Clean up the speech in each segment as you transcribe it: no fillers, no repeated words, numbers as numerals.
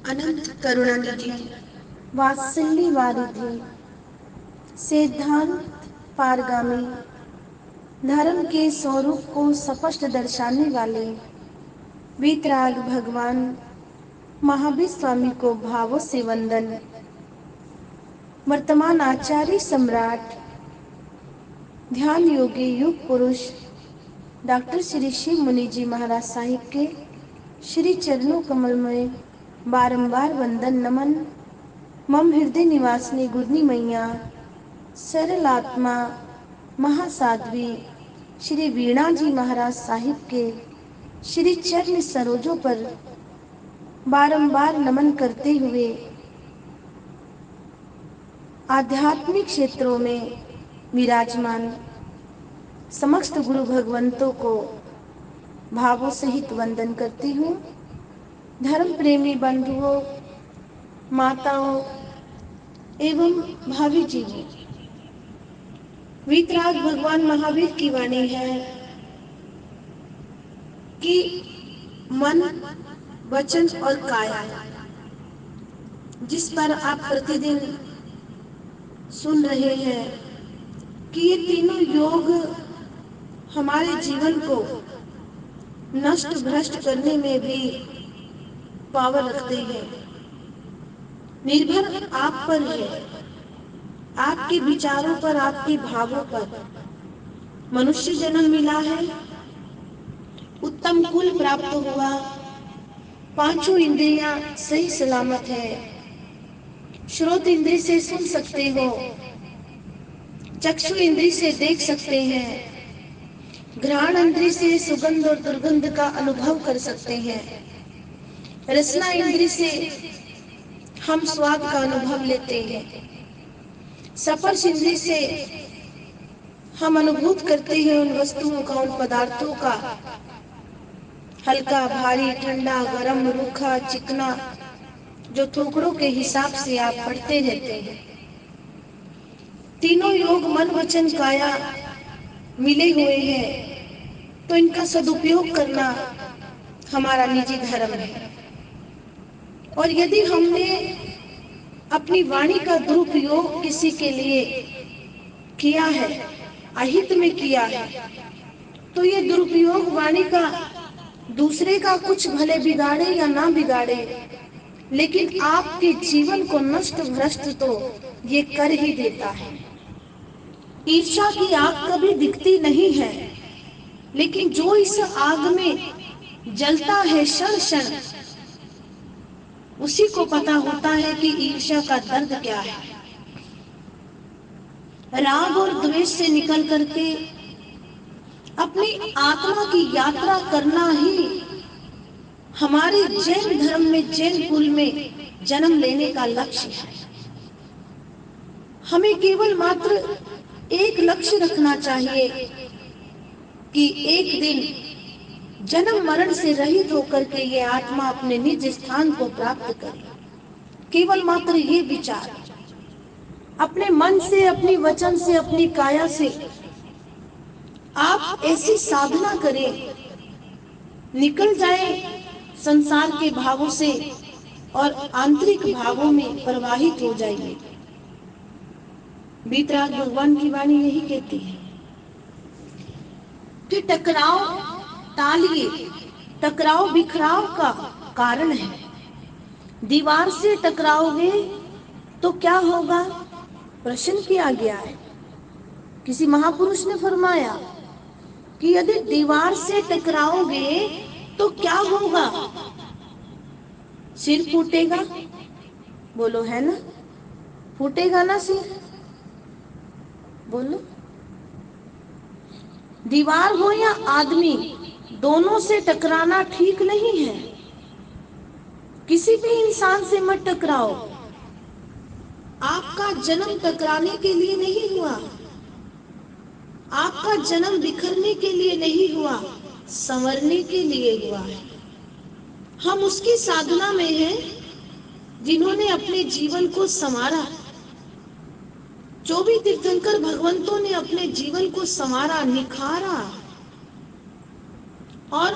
अनंत करुणानिधि, वात्सल्य वारिधि, सिद्धांत पारगामी, धर्म के स्वरूप को स्पष्ट दर्शाने वाले वीतराग भगवान महावीर स्वामी को भावों से वंदन। वर्तमान आचार्य सम्राट ध्यान योगी युग पुरुष डॉक्टर श्री शिव मुनि जी महाराज साहिब के श्री चरणों कमल में बारंबार वंदन नमन। मम हृदय निवासिनी गुरनी मैया सरल आत्मा महासाध्वी श्री वीणा जी महाराज साहिब के श्री चरण सरोजों पर बारंबार नमन करते हुए आध्यात्मिक क्षेत्रों में विराजमान समस्त गुरु भगवंतों को भावों सहित वंदन करती हूँ। धर्म प्रेमी बंधुओं, माताओं एवं भावी जीवों, वीतराग भगवान महावीर की वाणी है कि मन, वचन और काया, जिस पर आप प्रतिदिन सुन रहे हैं कि ये तीनों योग हमारे जीवन को नष्ट भ्रष्ट करने में भी पावर रखते हैं। निर्भर आप पर है, आपके विचारों पर, आपके भावों पर। मनुष्य जन्म मिला है, उत्तम कुल प्राप्त हुआ, पांचों इंद्रियां सही सलामत है। श्रोत इंद्री से सुन सकते हो, चक्षु इंद्री से देख सकते हैं, घ्राण इंद्री से सुगंध और दुर्गंध का अनुभव कर सकते हैं, रसना इंद्री से हम स्वाद का अनुभव लेते हैं, स्पर्श इंद्री से हम अनुभूत करते हैं उन वस्तुओं का, उन पदार्थों का, हल्का, भारी, ठंडा, गरम, रूखा, चिकना, जो टुकड़ों के हिसाब से आप पढ़ते रहते हैं। तीनों योग मन वचन काया मिले हुए हैं, तो इनका सदुपयोग करना हमारा निजी धर्म है। और यदि हमने अपनी वाणी का दुरुपयोग किसी के लिए किया है, अहित में किया है, तो ये दुरुपयोग वाणी का दूसरे का कुछ भले बिगाड़े या ना बिगाड़े, लेकिन आपके जीवन को नष्ट भ्रष्ट तो ये कर ही देता है। ईर्ष्या की आग कभी दिखती नहीं है, लेकिन जो इस आग में जलता है क्षण क्षण, उसी को पता होता है कि ईर्ष्या का दर्द क्या है। राग और द्वेष से निकल करके अपनी आत्मा की यात्रा करना ही हमारे जैन धर्म में, जैन कुल में जन्म लेने का लक्ष्य है। हमें केवल मात्र एक लक्ष्य रखना चाहिए कि एक दिन जन्म मरण से रहित होकर के ये आत्मा अपने निज स्थान को प्राप्त करे। केवल मात्र ये विचार अपने मन से, अपनी वचन से, अपनी काया से आप ऐसी साधना करें, निकल जाए संसार के भावों से और आंतरिक भावों में प्रवाहित हो जाइए। वीतराग भगवान की वाणी यही कहती है कि टकराव टालिए, टकराव बिखराव का कारण है। दीवार से टकराओगे तो क्या होगा? प्रश्न किया गया है। किसी महापुरुष ने फरमाया कि यदि दीवार से टकराओगे तो क्या होगा? सिर फूटेगा। बोलो, है ना? फूटेगा ना सिर? बोलो। दीवार हो या आदमी, दोनों से टकराना ठीक नहीं है। किसी भी इंसान से मत टकराओ। आपका जन्म टकराने के लिए नहीं हुआ, आपका जन्म बिखरने के लिए नहीं हुआ, संवरने के लिए हुआ है। हम उसकी साधना में हैं जिन्होंने अपने जीवन को संवारा। 24 तीर्थंकर भगवंतों ने अपने जीवन को संवारा, निखारा और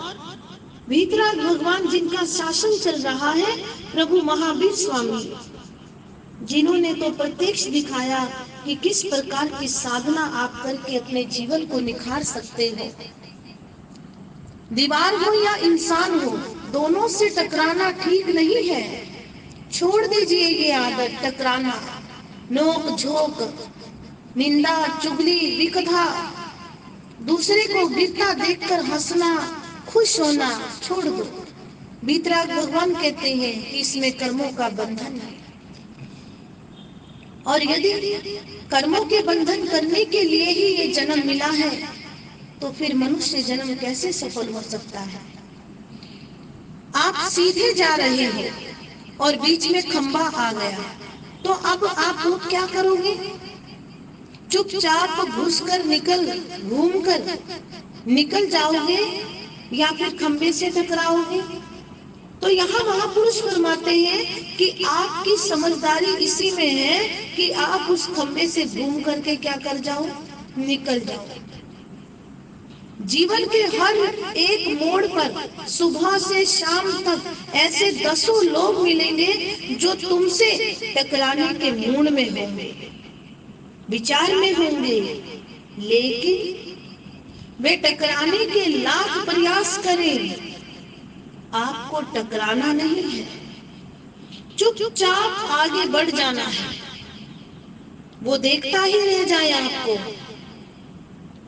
वीतराग भगवान जिनका शासन चल रहा है, प्रभु महावीर स्वामी, जिन्होंने तो प्रत्यक्ष दिखाया कि किस प्रकार की साधना आप करके अपने जीवन को निखार सकते हो। दीवार हो या इंसान हो, दोनों से टकराना ठीक नहीं है। छोड़ दीजिए ये आदत टकराना, नोक झोंक, निंदा, चुगली, विकथा, दूसरे को गिरता देखकर हंसना, खुश होना छोड़ दो। वीतराग भगवान कहते हैं कि इसमें कर्मों का बंधन है, और यदि कर्मों के बंधन करने के लिए ही ये जन्म मिला है, तो फिर मनुष्य जन्म कैसे सफल हो सकता है। आप सीधे जा रहे हो और बीच में खंबा आ गया, तो अब आप क्या करोगे? चुपचाप घुसकर घूमकर निकल जाओगे या फिर खंबे से टकराओगे? तो यहाँ महापुरुष फरमाते हैं कि आपकी समझदारी इसी में है कि आप उस खंबे से घूम करके क्या कर जाओ, निकल जाओ। जीवन के हर एक मोड़ पर सुबह से शाम तक ऐसे दसों लोग मिलेंगे जो तुमसे टकराने के मूड में होंगे, विचार में होंगे, लेकिन वे टकराने के लाख प्रयास करें, आपको टकराना नहीं है। चुपचाप आगे बढ़ जाना है। वो देखता ही रह जाए आपको।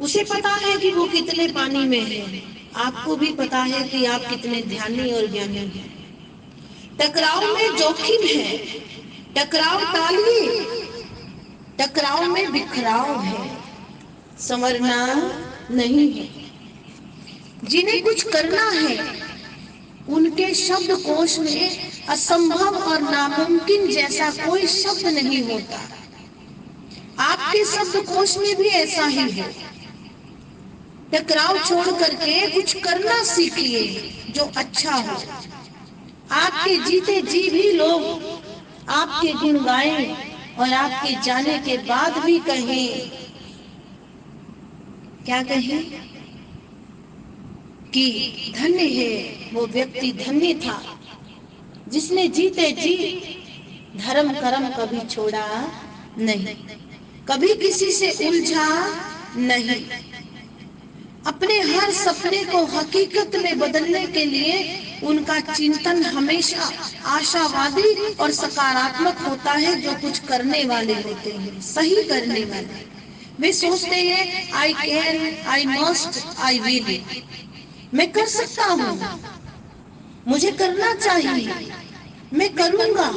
उसे पता है कि वो कितने पानी में है, आपको भी पता है कि आप कितने ध्यानी और ज्ञानी हैं। टकराव में जोखिम है, टकराव टालिए, टकराव में बिखराव है, संवरना नहीं है। जिन्हें कुछ करना है, उनके शब्द कोश में असंभव और नामुमकिन जैसा कोई शब्द नहीं होता। आपके शब्द कोश में भी ऐसा ही है। टकराव छोड़ करके कुछ करना सीखिए जो अच्छा हो। आपके जीते जी भी लोग आपके गुण गाएं और आपके जाने के बाद भी कहें, क्या कहें? कि धन्य है वो व्यक्ति, धन्य था जिसने जीते जी धर्म कर्म कभी छोड़ा नहीं, कभी किसी से उलझा नहीं, अपने हर सपने को हकीकत में बदलने के लिए उनका चिंतन हमेशा आशावादी और सकारात्मक होता है। जो कुछ करने वाले होते हैं, सही करने वाले, वे सोचते हैं I can, I must, I will, मैं कर सकता हूँ, मुझे करना चाहिए, मैं करूंगा।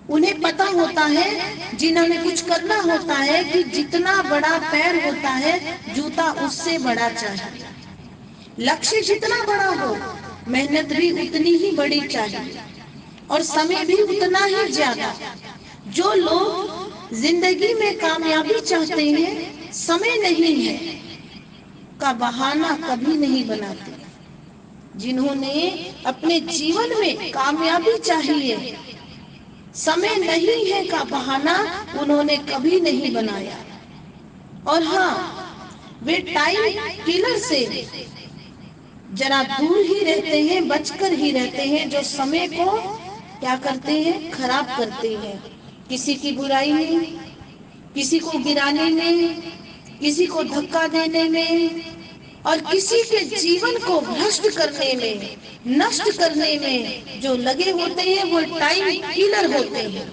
उन्हें पता होता है, जिन्होंने कुछ करना होता है, कि जितना बड़ा पैर होता है, जूता उससे बड़ा चाहिए। लक्ष्य जितना बड़ा हो, मेहनत भी उतनी ही बड़ी चाहिए और समय भी उतना ही ज्यादा। जो लोग जिंदगी में कामयाबी चाहते हैं, समय नहीं है का बहाना कभी नहीं बनाते। जिन्होंने अपने जीवन में कामयाबी चाहिए, समय नहीं है का बहाना उन्होंने कभी नहीं बनाया। और हाँ, वे टाइम किलर से जरा दूर ही रहते हैं, बचकर ही रहते हैं, जो समय को क्या करते हैं, खराब करते हैं। किसी की बुराई में, किसी को गिराने में, किसी को धक्का देने में और किसी के जीवन को भ्रष्ट करने में, नष्ट करने में जो लगे होते हैं, वो टाइम किलर होते हैं।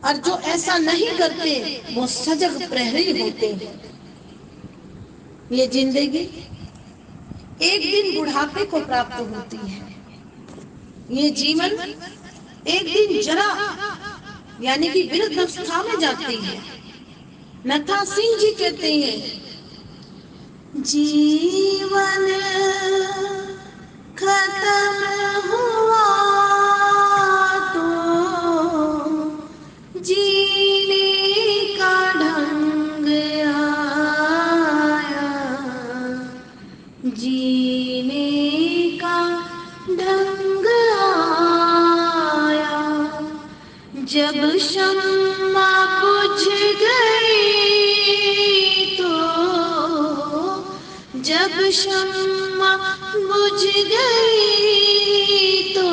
और जो ऐसा नहीं करते, वो सजग प्रहरी होते हैं। ये जिंदगी एक दिन बुढ़ापे को प्राप्त होती है। ये जीवन एक दिन जरा यानी कि वृद्धावस्था में जाती है। नथा सिंह जी कहते हैं, जीवन खत्म हुआ तो जीने का ढंग आया, जीने का ढंग आया। जब शम्मा बुझ गई तो जब शम्मा बुझ गई तो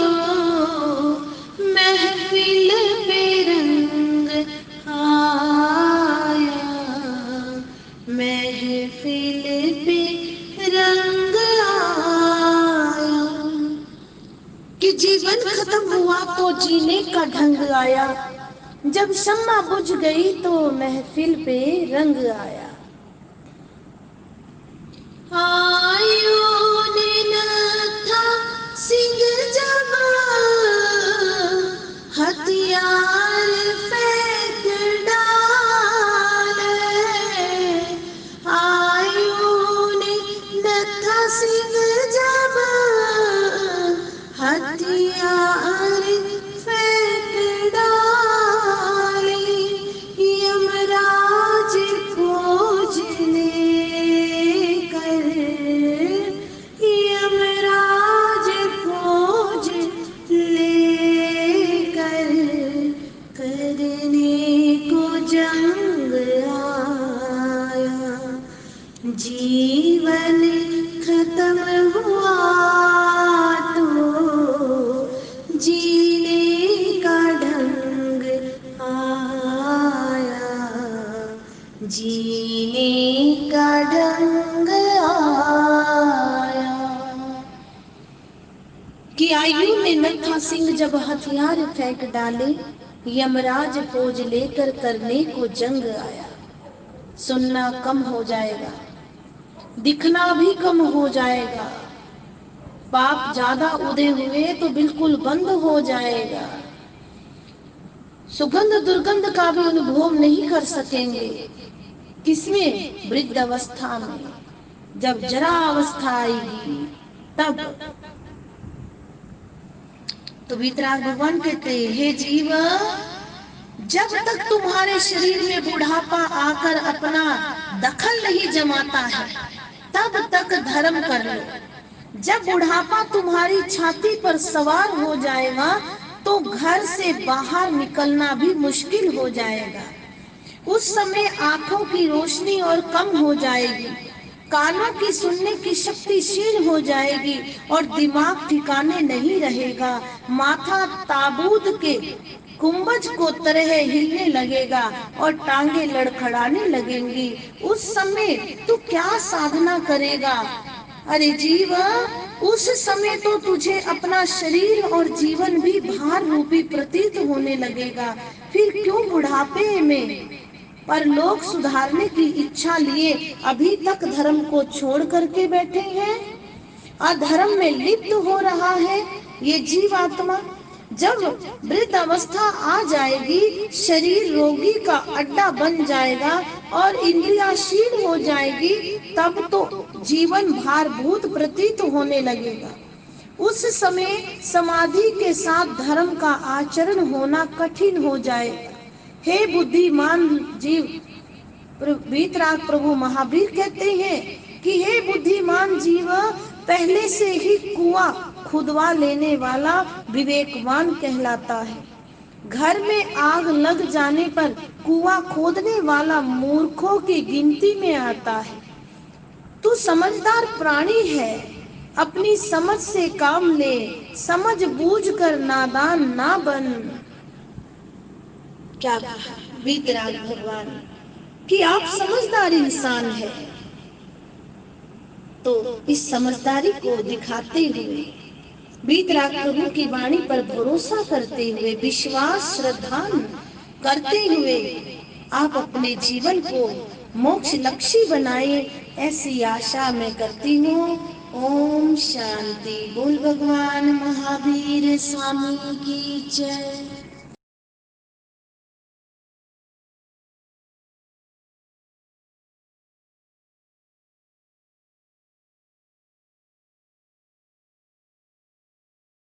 महफिल पे रंग आया, महफिल पे रंग आया। कि जीवन खत्म हुआ तो जीने का ढंग आया, जब शम्मा बुझ गई तो महफिल पे रंग आया। आयु ने नथा सिंह जब हथियार फेंक डाले, आयु ने नथा सिंह जब हथियार फेंक डाले, यमराज खोज लेकर, यमराज खोज लेकर करने को जंग आया। जीवन खत्म हुआ तो जीने का ढंग आया, जीने का ढंग आया। कि आयु ने नत्था सिंह जब हथियार फेंक डाले, यमराज फौज लेकर करने को जंग आया। सुनना कम हो जाएगा, दिखना भी कम हो जाएगा, पाप ज्यादा उदय हुए तो बिल्कुल बंद हो जाएगा। सुगंध दुर्गंध का भी अनुभव नहीं कर सकेंगे। किसमें? वृद्ध अवस्था में, जब जरा अवस्था आएगी तब। तो वीतराग भगवान कहते हैं, हे जीव, जब तक तुम्हारे शरीर में बुढ़ापा आकर अपना दखल नहीं जमाता है तब तक धर्म कर लो। जब बुढ़ापा तुम्हारी छाती पर सवार हो जाएगा तो घर से बाहर निकलना भी मुश्किल हो जाएगा। उस समय आंखों की रोशनी और कम हो जाएगी, कानों की सुनने की शक्ति क्षीण हो जाएगी और दिमाग ठिकाने नहीं रहेगा। माथा ताबूत के गुंबज को तरह हिलने लगेगा और टांगे लड़खड़ाने लगेंगी। उस समय तू क्या साधना करेगा? अरे जीव, उस समय तो तुझे अपना शरीर और जीवन भी भार रूपी प्रतीत होने लगेगा। फिर क्यों बुढ़ापे में पर लोग सुधारने की इच्छा लिए अभी तक धर्म को छोड़ करके बैठे हैं, अधर्म में लिप्त हो रहा है ये जीवात्मा। जब वृद्ध अवस्था आ जाएगी, शरीर रोगी का अड्डा बन जाएगा और इंद्रियां क्षीण हो जाएगी, तब तो जीवन भारभूत प्रतीत होने लगेगा। उस समय समाधि के साथ धर्म का आचरण होना कठिन हो जाएगा। हे बुद्धिमान जीव, वीतराग प्रभु महावीर कहते हैं कि हे बुद्धिमान जीव, पहले से ही कुआं खुदवा लेने वाला विवेकवान कहलाता है। घर में आग लग जाने पर कुआं खोदने वाला मूर्खों की गिनती में आता है। तू समझदार प्राणी है, अपनी समझ से काम ले, समझ बूझ कर नादान ना बन। क्या कहा वीतराग भगवान कि आप समझदार इंसान हैं, तो इस समझदारी को दिखाते हुए, वीतराग प्रभु की वाणी पर भरोसा करते हुए, विश्वास श्रद्धा करते हुए आप अपने जीवन को मोक्ष लक्ष्य बनाए, ऐसी आशा मैं करती हूँ। ओम शांति। बोल भगवान महावीर स्वामी की जय।